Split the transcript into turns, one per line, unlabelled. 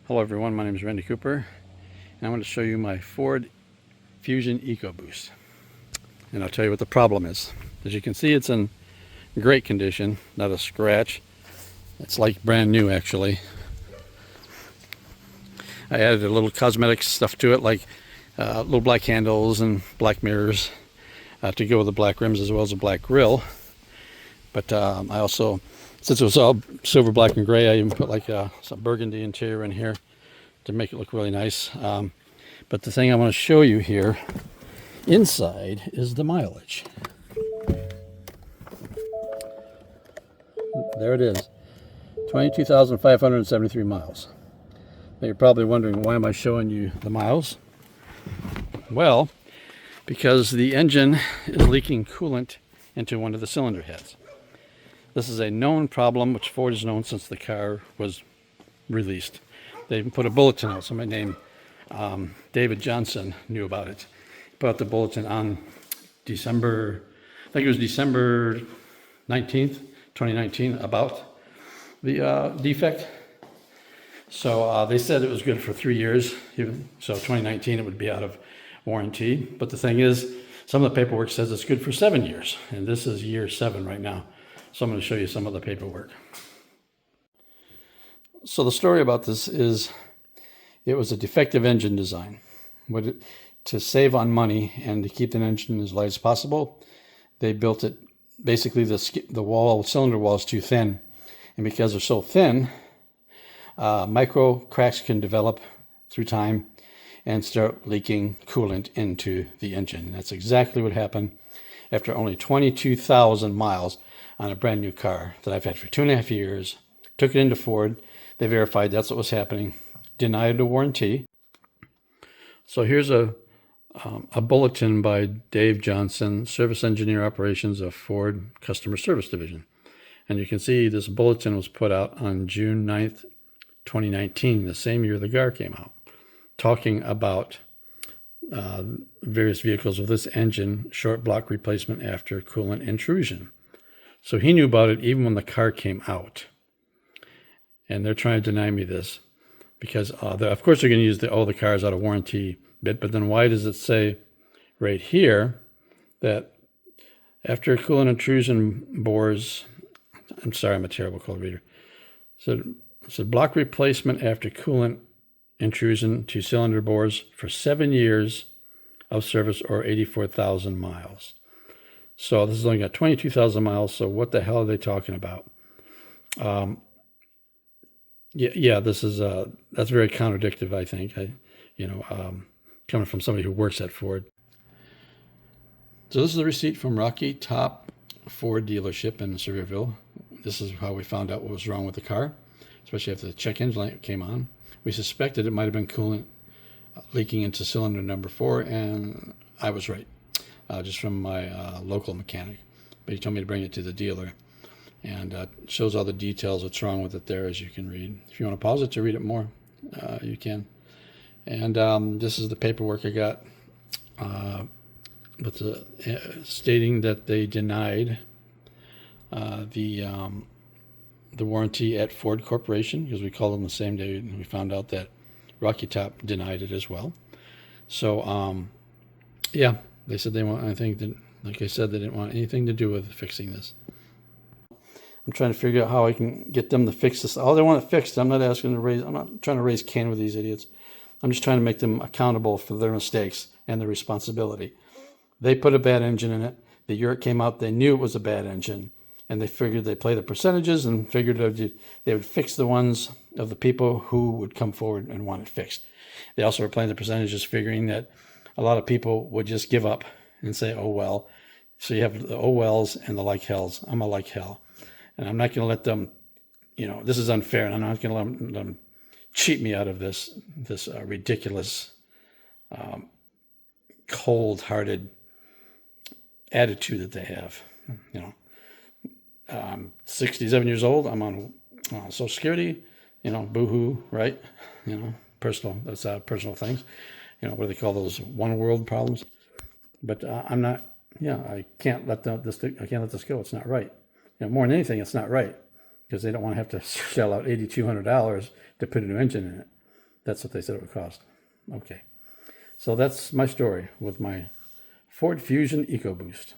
Hello everyone, my name is Randy Cooper and I'm going to show you my Ford Fusion EcoBoost. And I'll tell you what the problem is. As you can see, it's in great condition, not a scratch. It's like brand new actually. I added a little cosmetic stuff to it, like little black handles and black mirrors to go with the black rims as well as a black grille. But I also, since it was all silver, black, and gray, I even put like some burgundy interior in here to make it look really nice. But the thing I want to show you here inside is the mileage. There it is, 22,573 miles. Now you're probably wondering, why am I showing you the miles? Well, because the engine is leaking coolant into one of the cylinder heads. This is a known problem, which Ford has known since the car was released. They even put a bulletin out. Somebody named David Johnson knew about it. He put out the bulletin on December 19th, 2019, about the defect. So they said it was good for 3 years. So 2019 it would be out of warranty. But the thing is, some of the paperwork says it's good for 7 years. And this is year 7 right now. So I'm going to show you some of the paperwork. So the story about this is, it was a defective engine design. To save on money and to keep the engine as light as possible, they built it, basically the cylinder wall is too thin. And because they're so thin, micro cracks can develop through time and start leaking coolant into the engine. And that's exactly what happened after only 22,000 miles on a brand new car that I've had for 2.5 years. Took it into Ford. They verified that's what was happening. Denied the warranty. So here's a bulletin by Dave Johnson, Service Engineer Operations of Ford Customer Service Division. And you can see this bulletin was put out on June 9th, 2019, the same year the car came out, talking about various vehicles with this engine, short block replacement after coolant intrusion. So he knew about it even when the car came out. And they're trying to deny me this because, of course, they're going to use the car's out of warranty bit. But then why does it say right here that after coolant intrusion bores, I'm sorry, I'm a terrible code reader. So block replacement after coolant intrusion to cylinder bores for 7 years of service or 84,000 miles. So this has only got 22,000 miles. So what the hell are they talking about? Yeah, this is that's very contradictory, I think. Coming from somebody who works at Ford. So this is the receipt from Rocky Top Ford dealership in Sevierville. This is how we found out what was wrong with the car, especially after the check engine light came on. We suspected it might have been coolant leaking into cylinder number 4, and I was right, just from my local mechanic. But he told me to bring it to the dealer. And shows all the details, what's wrong with it there, as you can read. If you want to pause it to read it more, you can. And this is the paperwork I got, stating that they denied the warranty at Ford Corporation, because we called them the same day and we found out that Rocky Top denied it as well. So yeah, they said they want, I think that, like I said, they didn't want anything to do with fixing this. I'm trying to figure out how I can get them to fix this. All they want it fixed. I'm not trying to raise Cain with these idiots. I'm just trying to make them accountable for their mistakes and their responsibility. They put a bad engine in it. The year it came out, they knew it was a bad engine. And they figured they'd play the percentages and figured they would fix the ones of the people who would come forward and want it fixed. They also were playing the percentages, figuring that a lot of people would just give up and say, oh, well. So you have the oh, wells and the like hells. I'm a like hell. And I'm not going to let them, this is unfair, and I'm not going to let them cheat me out of this ridiculous, cold-hearted attitude that they have. I'm 67 years old. I'm on Social Security. Boo-hoo, right? Personal. That's personal things. What do they call those? One world problems. But I'm not. I can't let this go. It's not right. More than anything, it's not right, because they don't want to have to shell out $8,200 to put a new engine in it. That's what they said it would cost. Okay. So that's my story with my Ford Fusion EcoBoost.